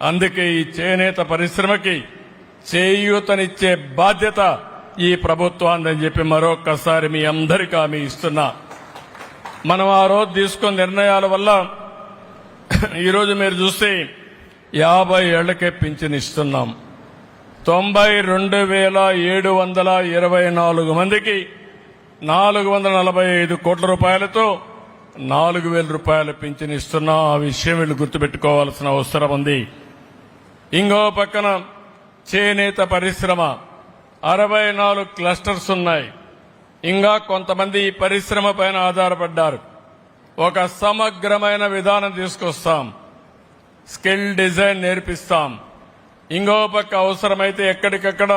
అందుకే ఈ చేనేత పరిశ్రమకి చేయూతనిచ్చే బాధ్యత ఈ ప్రభుత్వాన్ని చెప్పి మరొక్కసారి మీ అందరికీ హామీ ఇస్తున్నా. మనం ఆ రోజు తీసుకున్న నిర్ణయాల వల్ల ఈరోజు మీరు చూస్తే 50 ఏళ్లకే పింఛన్ ఇస్తున్నాం. 92,724 మందికి 445 కోట్ల రూపాయలతో 4,000 రూపాయల పింఛన్ ఇస్తున్నా. ఆ విషయం వీళ్ళు గుర్తుపెట్టుకోవాల్సిన అవసరం ఉంది. ఇంకో పక్కన చేనేత పరిశ్రమ 64 క్లస్టర్స్ ఉన్నాయి. ఇంకా కొంతమంది ఈ పరిశ్రమ పైన ఆధారపడ్డారు. ఒక సమగ్రమైన విధానం తీసుకొస్తాం. స్కిల్ డిజైన్ నేర్పిస్తాం. ఇంకో పక్క అవసరమైతే ఎక్కడికక్కడ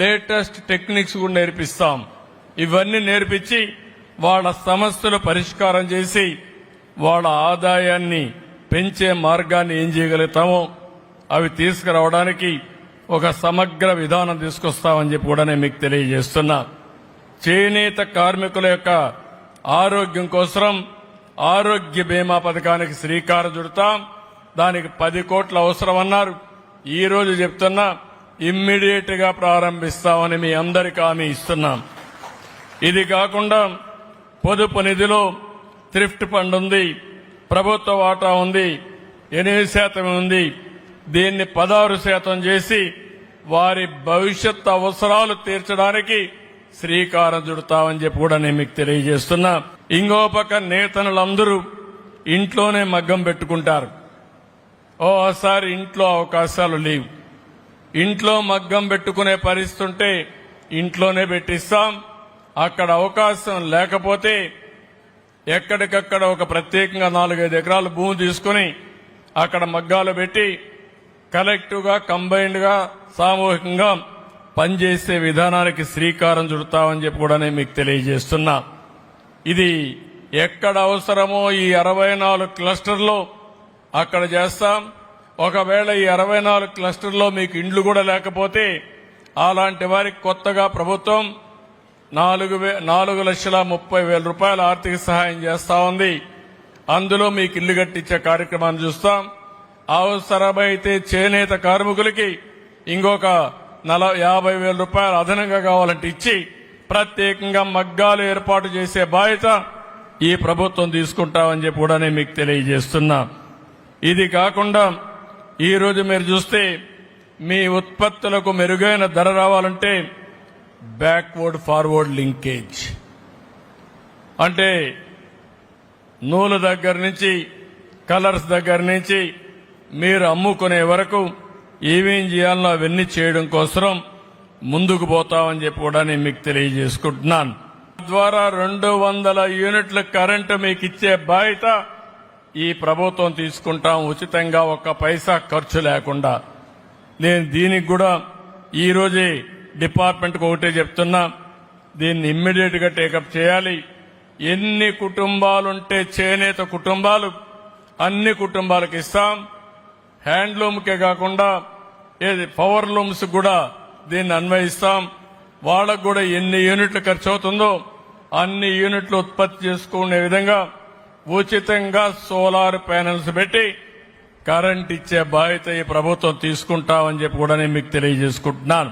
లేటెస్ట్ టెక్నిక్స్ కూడా నేర్పిస్తాం. ఇవన్నీ నేర్పించి వాళ్ళ సమస్యలు పరిష్కారం చేసి వాళ్ళ ఆదాయాన్ని పెంచే మార్గాన్ని ఏం చేయగలుగుతామో అవి తీసుకురావడానికి ఒక సమగ్ర విధానం తీసుకొస్తామని చెప్పి కూడా నేను మీకు తెలియజేస్తున్నా. చేనేత కార్మికుల యొక్క ఆరోగ్యం కోసం ఆరోగ్య బీమా పథకానికి శ్రీకారం చుడతాం. దానికి 10 కోట్ల అవసరం అన్నారు. ఈ రోజు చెప్తున్నా ఇమ్మీడియట్ గా ప్రారంభిస్తామని మీ అందరికీ హామీ ఇస్తున్నాం. ఇది కాకుండా పొదుపు నిధిలో థ్రిఫ్ట్ ఫండ్ ఉంది, ప్రభుత్వ వాటా ఉంది, 8% ఉంది. దీన్ని 16% చేసి వారి భవిష్యత్ అవసరాలు తీర్చడానికి శ్రీకారం చుడతామని చెప్పి కూడా నేను మీకు తెలియజేస్తున్నా. ఇంకో పక్క నేతనులందరూ ఇంట్లోనే మగ్గం పెట్టుకుంటారు. ఓసారి ఇంట్లో అవకాశాలు లేవు. ఇంట్లో మగ్గం పెట్టుకునే పరిస్థితి ఉంటే ఇంట్లోనే పెట్టిస్తాం. అక్కడ అవకాశం లేకపోతే ఎక్కడికక్కడ ఒక ప్రత్యేకంగా 4-5 ఎకరాల భూమి తీసుకుని అక్కడ మగ్గాలు పెట్టి కలెక్టివ్ గా కంబైన్డ్ గా సామూహికంగా పనిచేసే విధానానికి శ్రీకారం చుడతామని చెప్పి కూడా నేను మీకు తెలియజేస్తున్నా. ఇది ఎక్కడ అవసరమో ఈ 64 క్లస్టర్లో అక్కడ చేస్తాం. ఒకవేళ ఈ 64 క్లస్టర్లో మీకు ఇండ్లు కూడా లేకపోతే అలాంటి వారికి కొత్తగా ప్రభుత్వం 4,30,000 రూపాయల ఆర్థిక సహాయం చేస్తా ఉంది. అందులో మీకు ఇల్లు కట్టించే కార్యక్రమాన్ని చూస్తాం. అవసరమైతే చేనేత కార్మికులకి ఇంకొక 50,000 రూపాయలు అదనంగా కావాలంటే ఇచ్చి ప్రత్యేకంగా మగ్గాలు ఏర్పాటు చేసే బాధ్యత ఈ ప్రభుత్వం తీసుకుంటామని చెప్పి కూడా నేను మీకు తెలియజేస్తున్నా. ఇది కాకుండా ఈ రోజు మీరు చూస్తే మీ ఉత్పత్తులకు మెరుగైన ధర రావాలంటే బ్యాక్వర్డ్ ఫార్వర్డ్ లింకేజ్ అంటే నూలు దగ్గర నుంచి కలర్స్ దగ్గర నుంచి మీరు అమ్ముకునే వరకు ఏమేం చేయాలనో అవన్నీ చేయడం కోసం ముందుకు పోతామని చెప్పి కూడా నేను మీకు తెలియజేసుకుంటున్నాను. ద్వారా 200 యూనిట్ల కరెంటు మీకు ఇచ్చే బాధ్యత ఈ ప్రభుత్వం తీసుకుంటాం, ఉచితంగా 1 పైసా ఖర్చు లేకుండా. నేను దీనికి కూడా ఈ రోజే డిపార్ట్మెంట్కి ఒకటే చెప్తున్నా, దీన్ని ఇమ్మీడియట్ గా టేకప్ చేయాలి. ఎన్ని కుటుంబాలుంటే చేనేత కుటుంబాలు అన్ని కుటుంబాలకు ఇస్తాం. హ్యాండ్లూమ్కే కాకుండా పవర్ లూమ్స్ కూడా దీన్ని అన్వయిస్తాం. వాళ్ళకు కూడా ఎన్ని యూనిట్లు ఖర్చు అవుతుందో అన్ని యూనిట్లు ఉత్పత్తి చేసుకునే విధంగా ఉచితంగా సోలార్ ప్యానెల్స్ పెట్టి కరెంట్ ఇచ్చే బాధ్యత ఈ ప్రభుత్వం తీసుకుంటామని చెప్పి కూడా నేను మీకు తెలియజేసుకుంటున్నాను.